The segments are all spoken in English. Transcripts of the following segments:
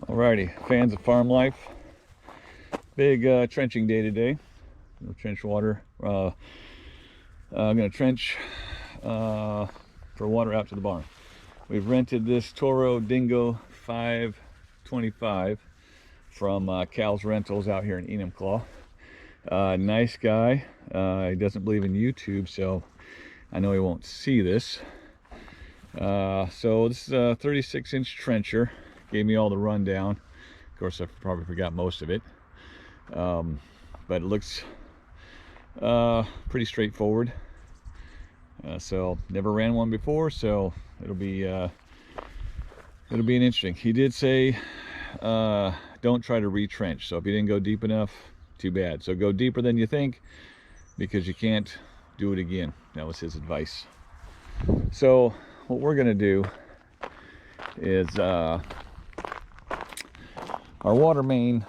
Alrighty, fans of farm life, big trenching day today. Trench water. I'm going to trench for water out to the barn. We've rented this Toro Dingo 525 from Cal's Rentals out here in Enumclaw. Nice guy. He doesn't believe in YouTube, so I know he won't see this. So this is a 36-inch trencher. Gave me all the rundown. Of course, I probably forgot most of it, but it looks pretty straightforward. So never ran one before, so it'll be an interesting. He did say don't try to retrench. So if you didn't go deep enough, too bad. So go deeper than you think, because you can't do it again. That was his advice. So what we're gonna do is our water main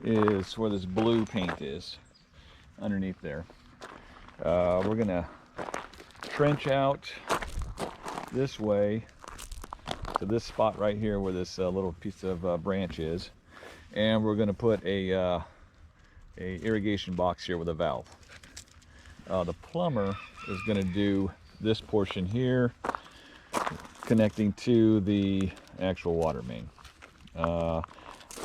is where this blue paint is, underneath there. We're gonna trench out this way to this spot right here where this little piece of branch is, and we're gonna put a irrigation box here with a valve. The plumber is gonna do this portion here, connecting to the actual water main.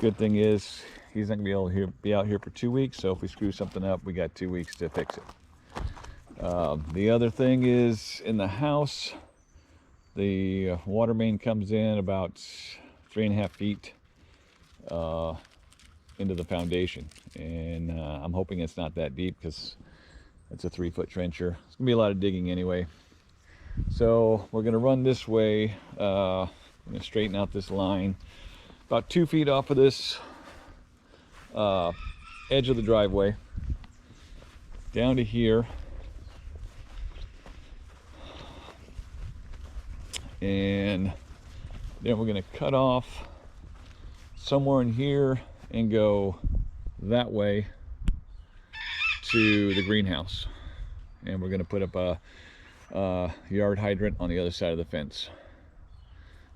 Good thing is he's not gonna be able to be out here for 2 weeks, so if we screw something up, we got 2 weeks to fix it. The other thing is, in the house, the water main comes in about 3.5 feet into the foundation, and I'm hoping it's not that deep, because it's a 3-foot trencher. It's gonna be a lot of digging anyway. So we're gonna run this way. I'm gonna straighten out this line about 2 feet off of this edge of the driveway, down to here, and then we're going to cut off somewhere in here and go that way to the greenhouse, and we're going to put up a yard hydrant on the other side of the fence.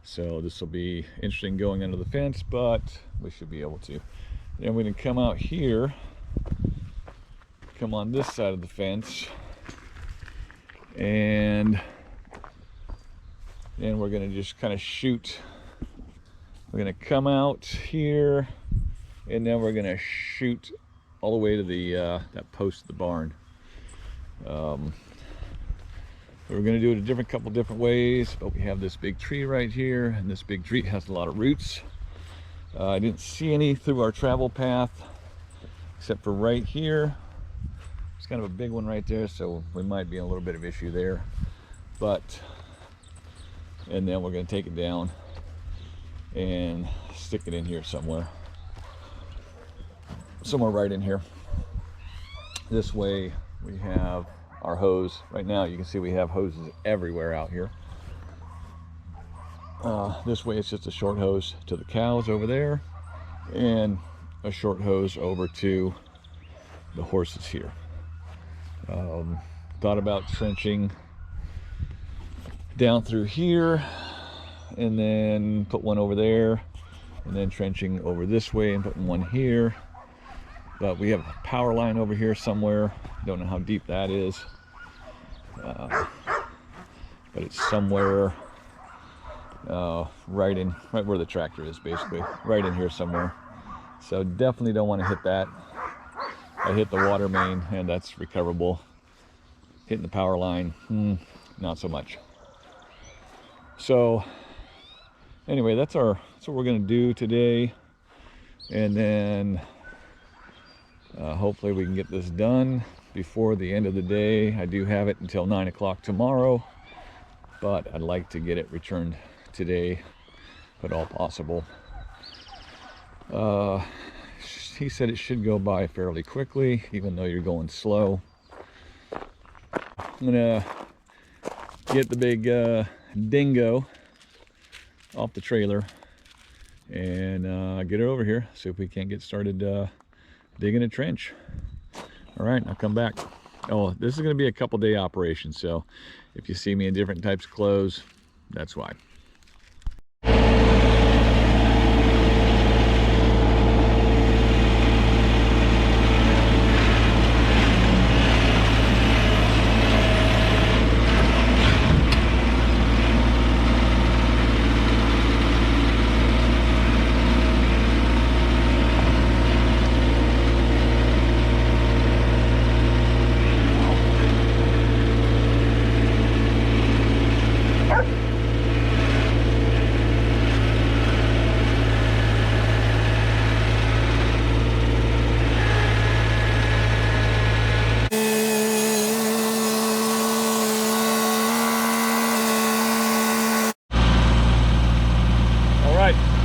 So this will be interesting going under the fence, but we should be able to. Then we're going to come out here, come on this side of the fence, and then we're going to just kind of shoot. We're going to come out here, and then we're going to shoot all the way to the that post of the barn. We're going to do it a couple different ways, but we have this big tree right here, and this big tree has a lot of roots. I didn't see any through our travel path, except for right here. It's kind of a big one right there, so we might be in a little bit of issue there. And then we're going to take it down and stick it in here somewhere right in here. This way we have our hose. Right now you can see we have hoses everywhere out here. This way it's just a short hose to the cows over there, and a short hose over to the horses here. Thought about trenching down through here, and then put one over there, and then trenching over this way and putting one here. But we have a power line over here somewhere. Don't know how deep that is, but it's somewhere right where the tractor is, basically right in here somewhere. So definitely don't want to hit that. I hit the water main, and that's recoverable. Hitting the power line, not so much. So anyway, that's what we're going to do today, and then hopefully we can get this done before the end of the day. I do have it until 9 o'clock tomorrow, but I'd like to get it returned today, if at all possible. He said it should go by fairly quickly, even though you're going slow. I'm gonna get the big Dingo off the trailer and get it over here, see if we can't get started digging a trench. All right, I'll come back. Oh, this is going to be a couple day operation, so if you see me in different types of clothes, that's why.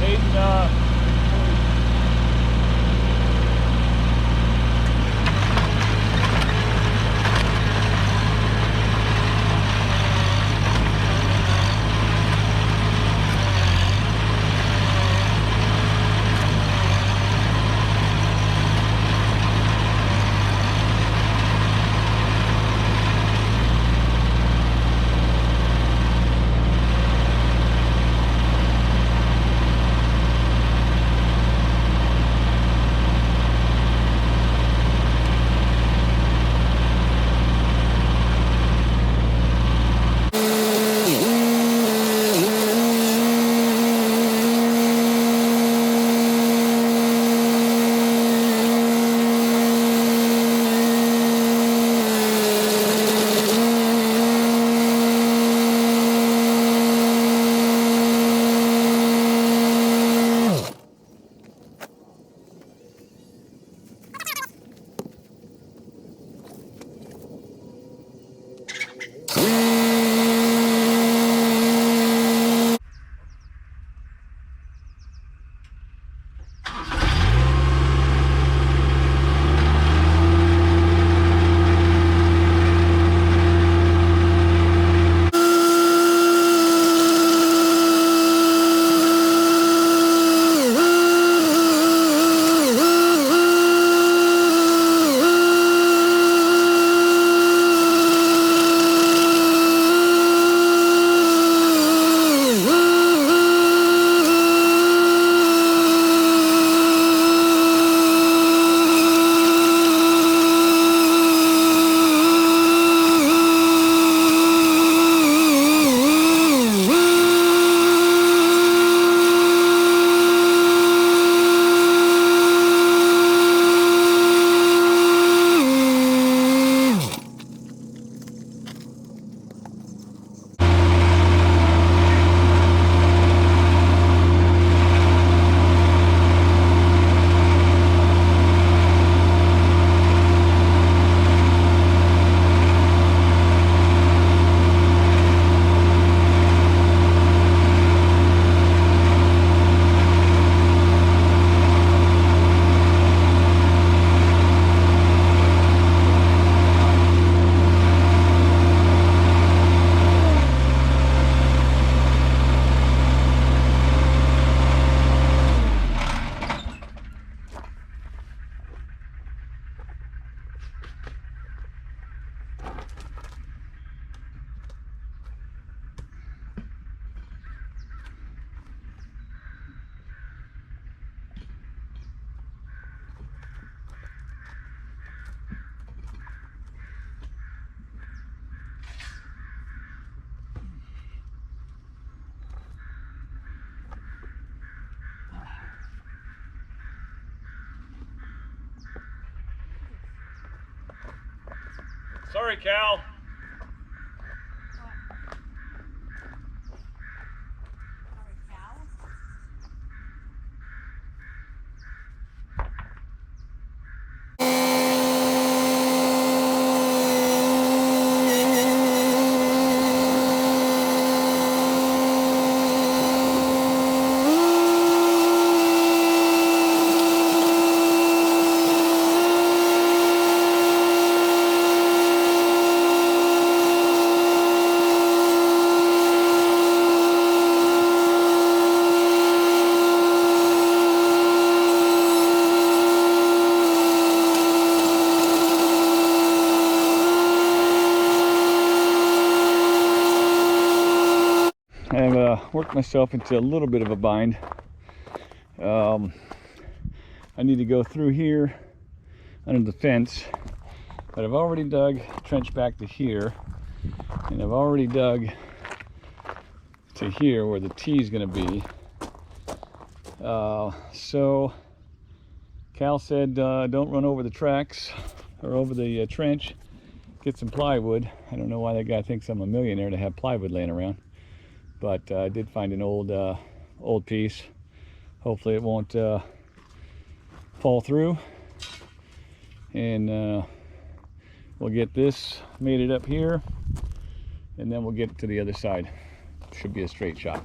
Hayden, sorry, Cal. I've worked myself into a little bit of a bind. I need to go through here under the fence, but I've already dug a trench back to here, and I've already dug to here where the T is going to be. So Cal said don't run over the tracks or over the trench, get some plywood. I don't know why that guy thinks I'm a millionaire to have plywood laying around, but I did find an old piece. Hopefully it won't fall through, and we'll get this mated up here, and then we'll get to the other side. Should be a straight shot.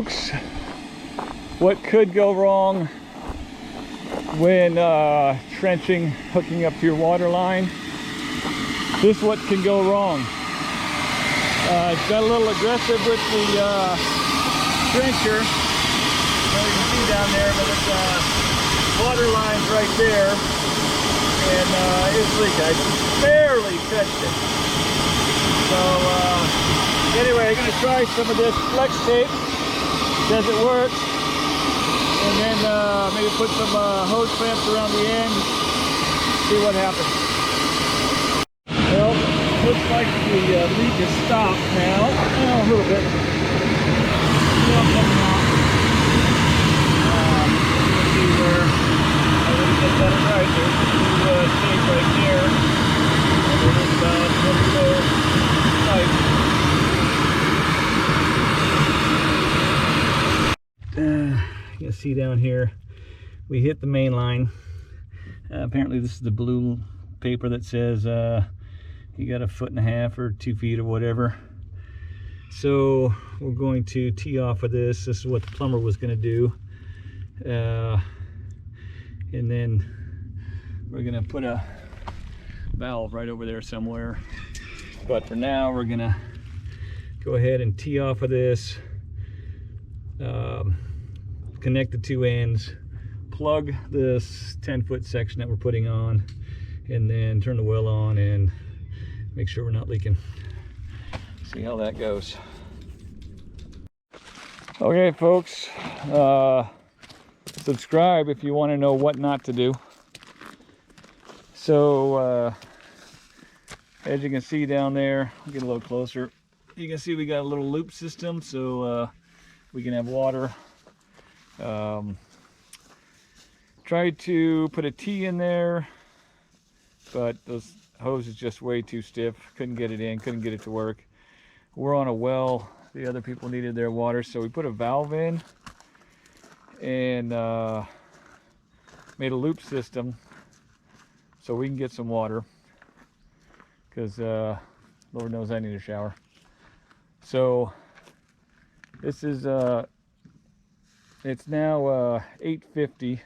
folks, what could go wrong when trenching, hooking up to your water line. This is what can go wrong. It's got a little aggressive with the trencher. You can see down there, but it's water lines right there, and it's leaking. I barely touched it. So anyway, I'm going to try some of this flex tape. Does it work? And then maybe put some hose clamps around the end. See what happens. Well, looks like the leak has stopped now. A little bit. Still coming out. See where I didn't get that right. There's the tape right there. And there's pipe. You can see down here, we hit the main line. Apparently this is the blue paper that says you got 1.5 feet or 2 feet or whatever. So we're going to tee off of this. This is what the plumber was going to do. And then we're going to put a valve right over there somewhere. But for now, we're going to go ahead and tee off of this. Connect the two ends, plug this 10-foot section that we're putting on, and then turn the well on and make sure we're not leaking. See how that goes. Okay folks, subscribe if you want to know what not to do. So as you can see down there, I'll get a little closer. You can see we got a little loop system, so we can have water. Tried to put a T in there, but those hoses just way too stiff. Couldn't get it in, couldn't get it to work. We're on a well. The other people needed their water, so we put a valve in and made a loop system so we can get some water, because Lord knows I need a shower. So this is it's now 8:50.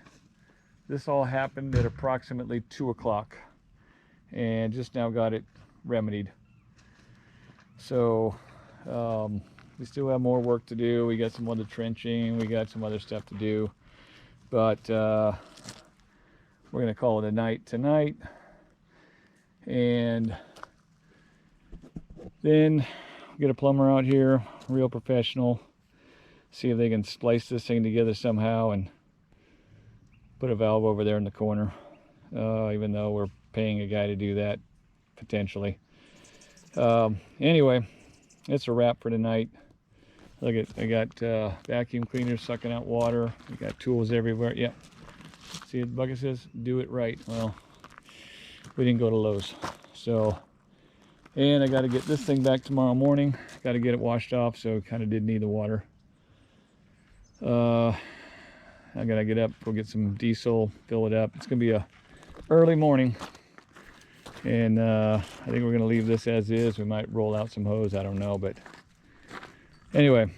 This all happened at approximately 2 o'clock, and just now got it remedied. So we still have more work to do. We got some other trenching, we got some other stuff to do, but we're gonna call it a night tonight, and then get a plumber out here, real professional, see if they can splice this thing together somehow and put a valve over there in the corner, even though we're paying a guy to do that potentially. Anyway, it's a wrap for tonight. Look at, I got vacuum cleaners sucking out water. We got tools everywhere. Yep. See what the bucket says? Do it right. Well, we didn't go to Lowe's. So, and I got to get this thing back tomorrow morning. Got to get it washed off, so kind of did need the water. I gotta get up, go get some diesel, fill it up. It's gonna be a early morning, and I think we're gonna leave this as is. We might roll out some hose, I don't know, but anyway,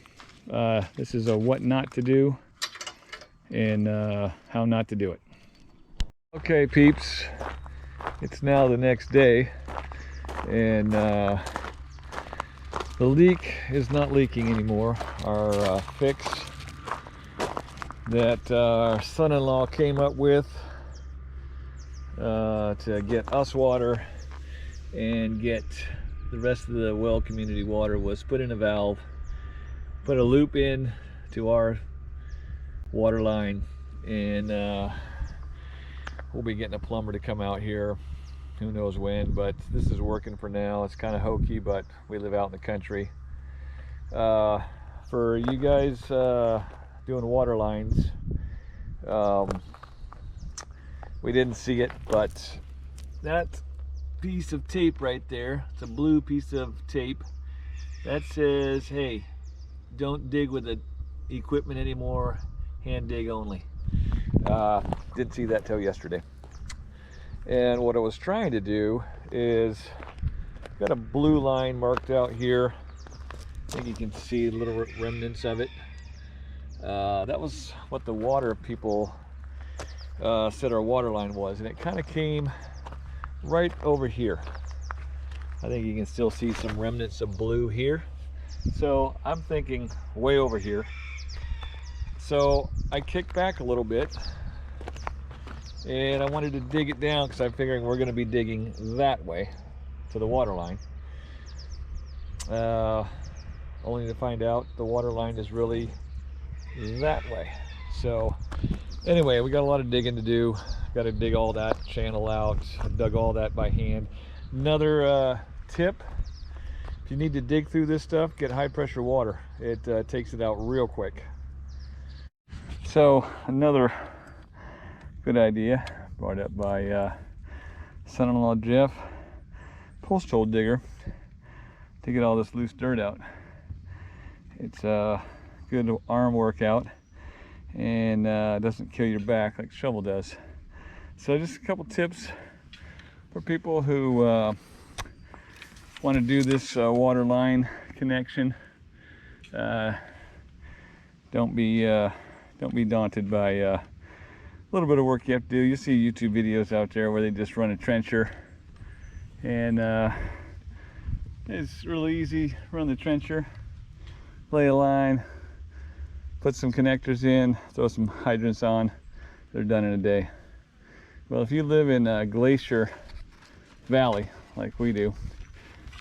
this is a what not to do and how not to do it. Okay peeps, it's now the next day, and the leak is not leaking anymore. Our fix that our son-in-law came up with to get us water and get the rest of the well community water was put in a valve, put a loop in to our water line, and we'll be getting a plumber to come out here who knows when, but this is working for now. It's kind of hokey, but we live out in the country. For you guys doing water lines, we didn't see it, but that piece of tape right there, it's a blue piece of tape that says, hey, don't dig with the equipment anymore, hand dig only. Didn't see that till yesterday. And what I was trying to do is, got a blue line marked out here. I think you can see little remnants of it. That was what the water people said our water line was, and it kind of came right over here. I think you can still see some remnants of blue here. So I'm thinking way over here. So I kicked back a little bit, and I wanted to dig it down because I'm figuring we're going to be digging that way to the water line. Only to find out the water line is really that way. So anyway, we got a lot of digging to do. Got to dig all that channel out. I dug all that by hand. Another tip: if you need to dig through this stuff, get high pressure water. It takes it out real quick. So another good idea brought up by son-in-law Jeff, post hole digger, to get all this loose dirt out. It's a good arm workout, and doesn't kill your back like shovel does. So just a couple tips for people who want to do this water line connection. Don't be daunted by a little bit of work you have to do. You see YouTube videos out there where they just run a trencher, and it's really easy. Run the trencher, lay a line, put some connectors in, throw some hydrants on. They're done in a day. Well, if you live in Glacier Valley like we do,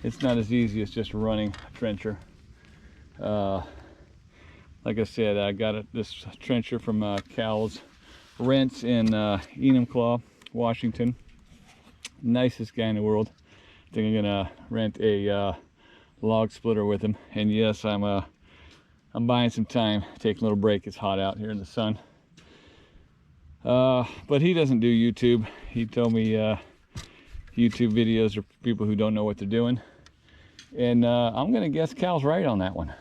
it's not as easy as just running a trencher. Like I said, I got this trencher from Cal's Rents in Enumclaw, Washington. Nicest guy in the world. I think I'm gonna rent a log splitter with him. And yes, I'm buying some time, taking a little break. It's hot out here in the sun. But he doesn't do YouTube. He told me YouTube videos are for people who don't know what they're doing. And I'm gonna guess Cal's right on that one.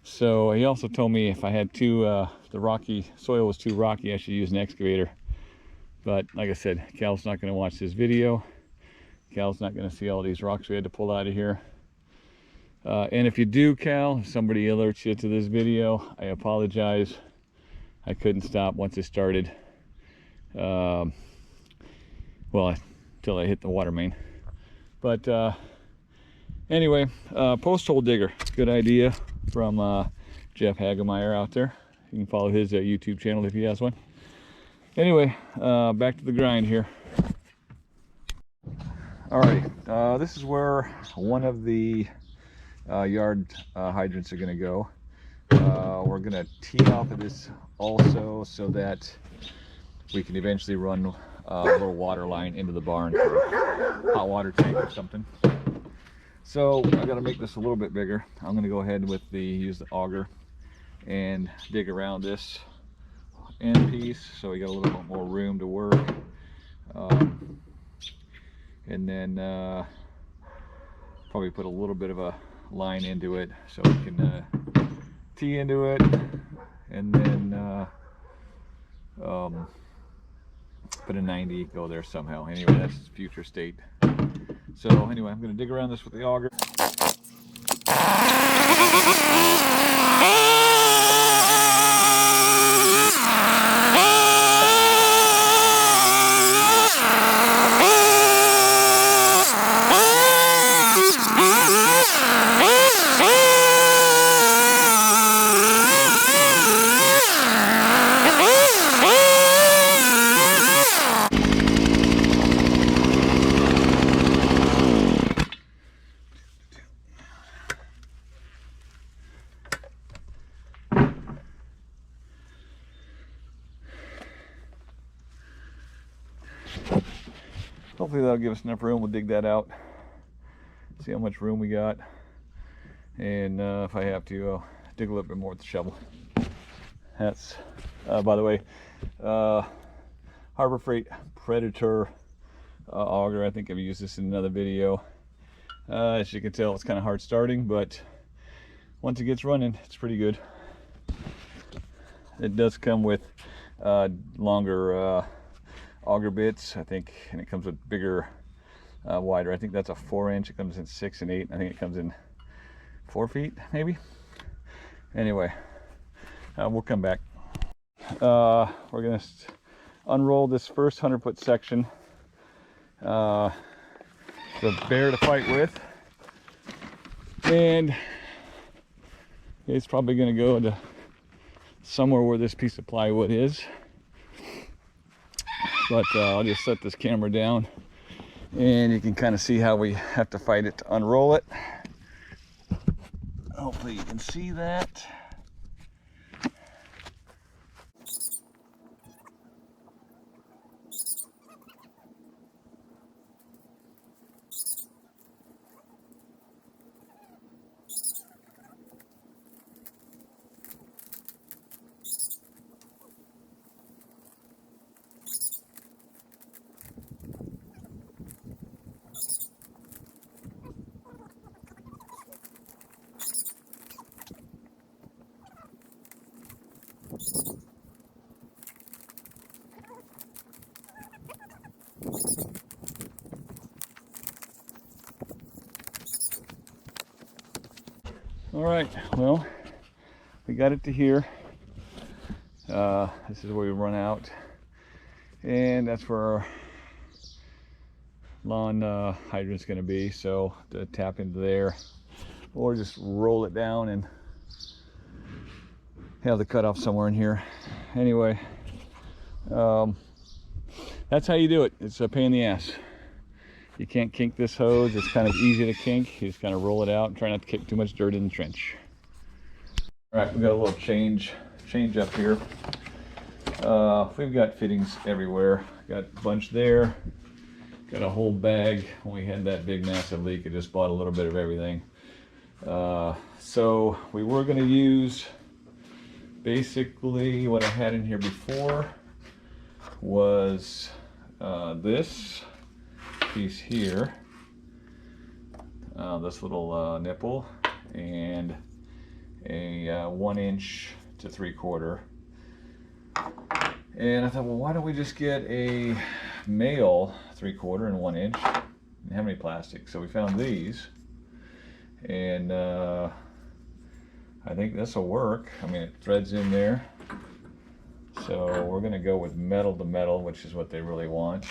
So he also told me if I had the rocky soil was too rocky, I should use an excavator. But like I said, Cal's not gonna watch this video. Cal's not gonna see all these rocks we had to pull out of here. And if you do, Cal, if somebody alerts you to this video, I apologize. I couldn't stop once it started. Well, until I hit the water main. But anyway, post hole digger, good idea from Jeff Hagemeyer out there. You can follow his YouTube channel if he has one. Anyway, back to the grind here. Alright, this is where one of the yard hydrants are going to go. We're going to tee off of this also so that we can eventually run a little water line into the barn for a hot water tank or something. So I got to make this a little bit bigger. I'm going to go ahead with use the auger and dig around this end piece so we got a little bit more room to work. And then probably put a little bit of a line into it so we can tee into it, and then put a 90, go there somehow. Anyway, that's future state. So anyway, I'm going to dig around this with the auger. Hopefully that'll give us enough room. We'll dig that out, see how much room we got, and if I have to, I'll dig a little bit more with the shovel. That's, by the way, Harbor Freight Predator auger. I think I've used this in another video. As you can tell, it's kind of hard starting, but once it gets running, it's pretty good. It does come with longer auger bits, I think, and it comes with bigger, wider. I think that's a 4-inch. It comes in 6 and 8. I think it comes in 4 feet, maybe. Anyway, We'll come back. We're gonna unroll this first 100-foot section. The bear to fight with, and it's probably gonna go to somewhere where this piece of plywood is. But I'll just set this camera down, and you can kind of see how we have to fight it to unroll it. Hopefully you can see that. All right, well, we got it to here. This is where we run out, and that's where our lawn hydrant's going to be. So to tap into there, or just roll it down and have the cutoff somewhere in here. Anyway, that's how you do it. It's a pain in the ass. You can't kink this hose. It's kind of easy to kink. You just kind of roll it out and try not to kick too much dirt in the trench. All right, we got a little change up here. We've got fittings everywhere. Got a bunch there. Got a whole bag. When we had that big massive leak, I just bought a little bit of everything. So we were going to use basically what I had in here before was this piece here, this little nipple, and a 1" to 3/4. And I thought, well, why don't we just get a male 3/4 and 1" and have any plastic? So we found these, and I think this will work. I mean, it threads in there. So we're going to go with metal to metal, which is what they really want.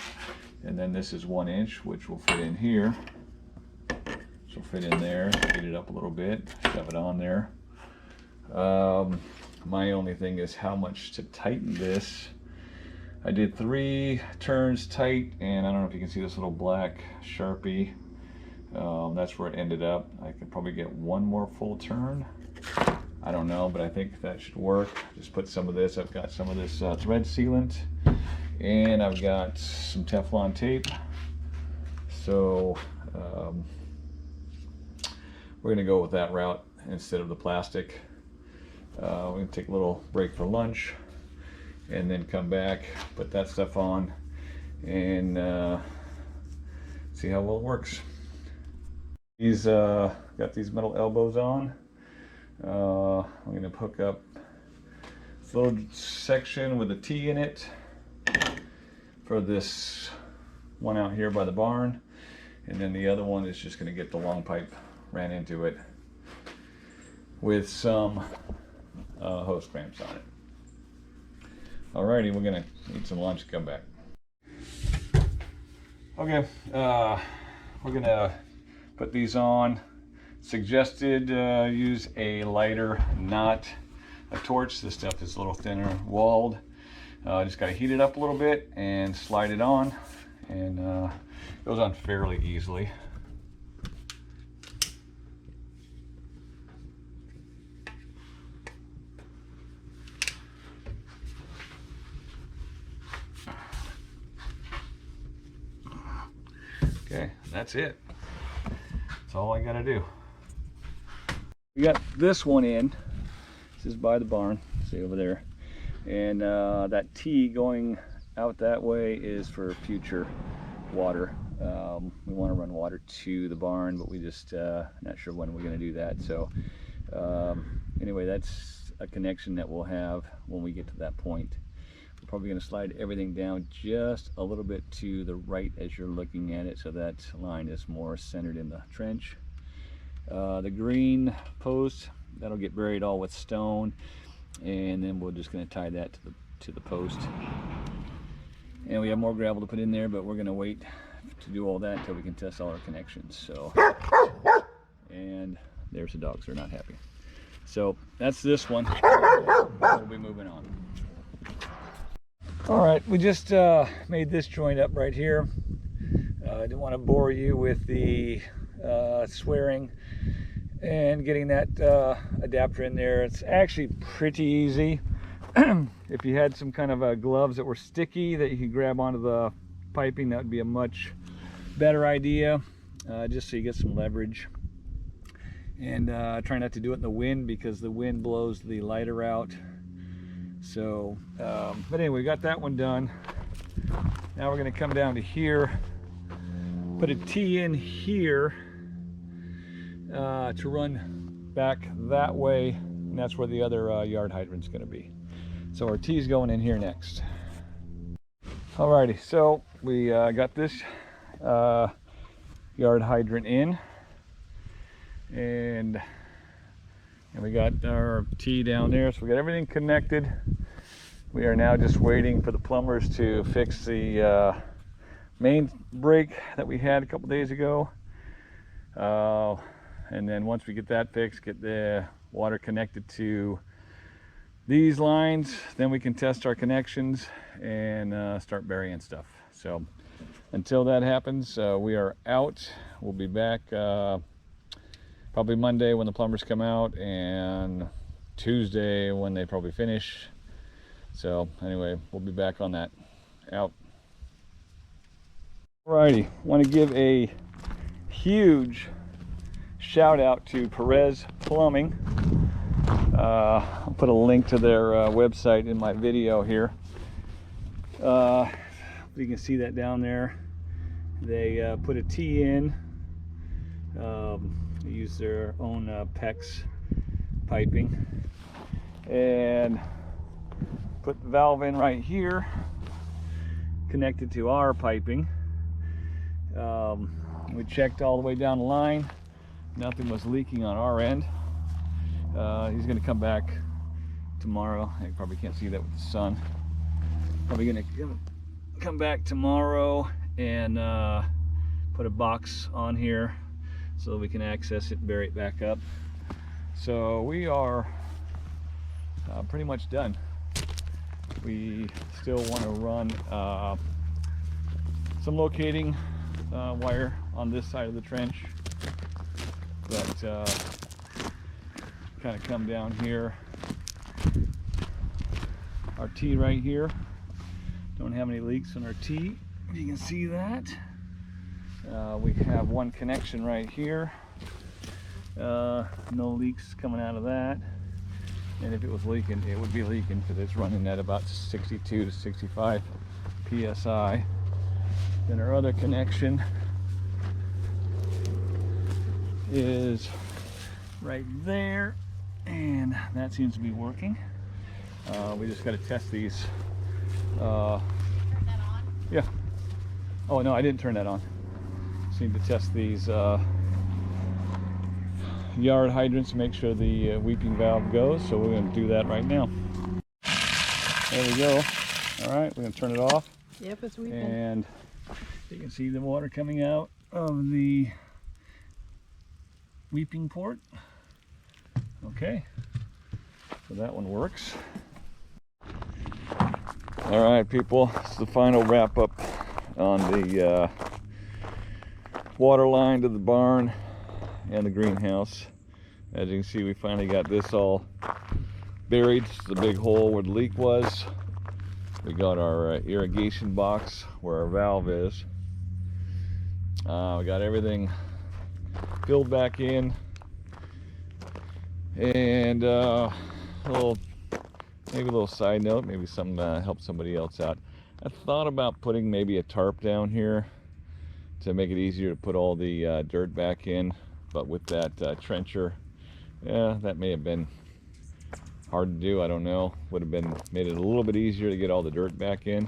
And then this is 1" which will fit in here. This will fit in there, heat it up a little bit, shove it on there. My only thing is how much to tighten this. I did 3 turns tight, and I don't know if you can see this little black Sharpie. That's where it ended up. I could probably get 1 more full turn. I don't know, but I think that should work. Just put some of this. I've got some of this thread sealant, and I've got some Teflon tape. So we're gonna go with that route instead of the plastic. We're gonna take a little break for lunch, and then come back, put that stuff on, and see how well it works. These got these metal elbows on. I'm going to hook up this little section with a T in it for this one out here by the barn, and then the other one is just going to get the long pipe ran into it with some hose clamps on it. Alrighty, we're going to eat some lunch and come back. Okay, we're going to put these on. Suggested use a lighter, not a torch. This stuff is a little thinner walled. Just got to heat it up a little bit and slide it on, and it goes on fairly easily. Okay, that's it. That's all I got to do. We got this one in. This is by the barn, see over there, and that T going out that way is for future water. We want to run water to the barn, but we just not sure when we're going to do that. So anyway, that's a connection that we'll have when we get to that point. We're probably going to slide everything down just a little bit to the right as you're looking at it, so that line is more centered in the trench. The green post, that'll get buried all with stone. and then we're just going to tie that to the post. And we have more gravel to put in there, but we're going to wait to do all that until we can test all our connections. So, and there's the dogs, they're not happy. So that's this one. We'll be moving on. All right, we just made this joint up right here. I didn't want to bore you with the swearing and getting that adapter in there. It's actually pretty easy. If you had some kind of gloves that were sticky that you could grab onto the piping, that would be a much better idea, just so you get some leverage. And try not to do it in the wind, because the wind blows the lighter out. So, but anyway, we got that one done. Now we're going to come down to here, put a T in here to run back that way, and that's where the other yard hydrant's going to be. So our T's going in here next. Alrighty, so we got this yard hydrant in, and we got our T down there, so we got everything connected. We are now just waiting for the plumbers to fix the main break that we had a couple days ago, and then once we get that fixed, get the water connected to these lines, then we can test our connections and start burying stuff. So until that happens, we are out. We'll be back probably Monday when the plumbers come out, and Tuesday when they probably finish. So anyway, we'll be back on that. Out. Alrighty, want to give a huge shout out to Perez Plumbing. I'll put a link to their website in my video here. You can see that down there. They put a T in. They use their own PEX piping, and put the valve in right here, connected to our piping. We checked all the way down the line. Nothing was leaking on our end. He's going to come back tomorrow. I probably can't see that with the sun. Probably going to come back tomorrow and put a box on here so that we can access it and bury it back up. So we are pretty much done. We still want to run some locating wire on this side of the trench, but kind of come down here. Our T right here, don't have any leaks on our T, you can see that. We have one connection right here, no leaks coming out of that, and if it was leaking, it would be leaking because it's running at about 62 to 65 psi. Then our other connection is right there, and that seems to be working. We just got to test these. Turn that on? Yeah. Oh no, I didn't turn that on. Just need to test these yard hydrants to make sure the weeping valve goes. So we're going to do that right now. There we go. All right, we're going to turn it off. Yep, it's weeping. And you can see the water coming out of the weeping port. Okay, so that one works. All right, people, it's the final wrap up on the water line to the barn and the greenhouse. As you can see, we finally got this all buried. It's the big hole where the leak was. We got our irrigation box where our valve is. We got everything filled back in, and maybe a little side note, maybe something to help somebody else out. I thought about putting maybe a tarp down here to make it easier to put all the dirt back in, but with that trencher, yeah, that may have been hard to do. I don't know. Would have made it a little bit easier to get all the dirt back in.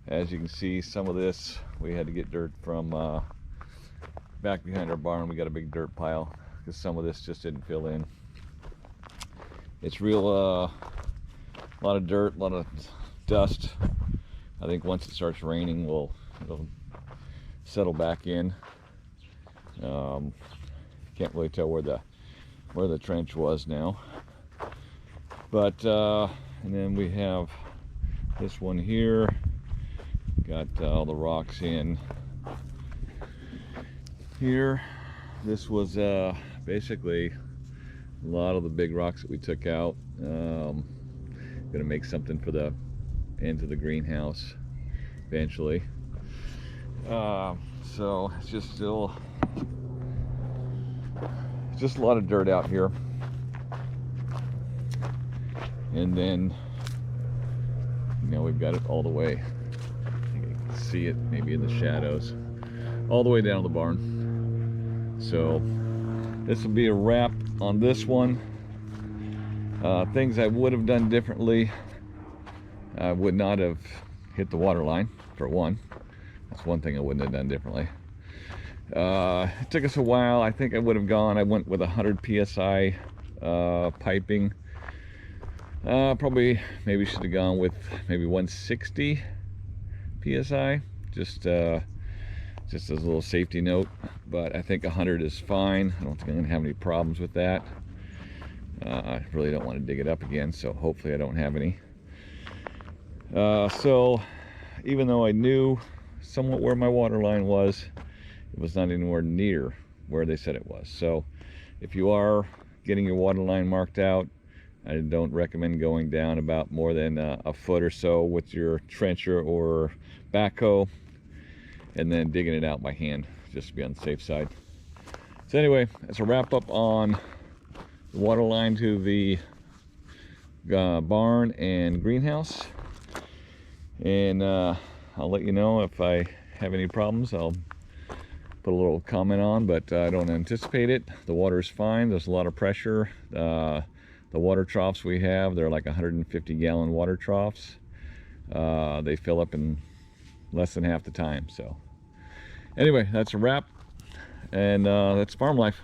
As you can see, some of this we had to get dirt from back behind our barn. We got a big dirt pile because some of this just didn't fill in. It's real, a lot of dirt, a lot of dust. I think once it starts raining, it'll settle back in. Can't really tell where the trench was now. But and then we have this one here. Got all the rocks in here. This was basically a lot of the big rocks that we took out. Gonna make something for the end of the greenhouse eventually. So it's just a lot of dirt out here. And then, you know, we've got it all the way, I think you can see it maybe in the shadows, all the way down the barn. So this will be a wrap on this one. Things I would have done differently: I would not have hit the water line, for one. That's one thing I wouldn't have done differently. It took us a while. I think I went with 100 psi piping. Probably maybe should have gone with maybe 160 psi, just as a little safety note. But I think 100 is fine. I don't think I'm gonna have any problems with that. I really don't want to dig it up again, so hopefully I don't have any. So even though I knew somewhat where my water line was, it was not anywhere near where they said it was. So if you are getting your water line marked out, I don't recommend going down about more than a foot or so with your trencher or backhoe, and then digging it out by hand, just to be on the safe side. So anyway, that's a wrap up on the water line to the barn and greenhouse. And I'll let you know if I have any problems. I'll put a little comment on, but I don't anticipate it. The water is fine. There's a lot of pressure. The water troughs we have, they're like 150-gallon water troughs. They fill up in less than half the time. So anyway, that's a wrap, and that's farm life.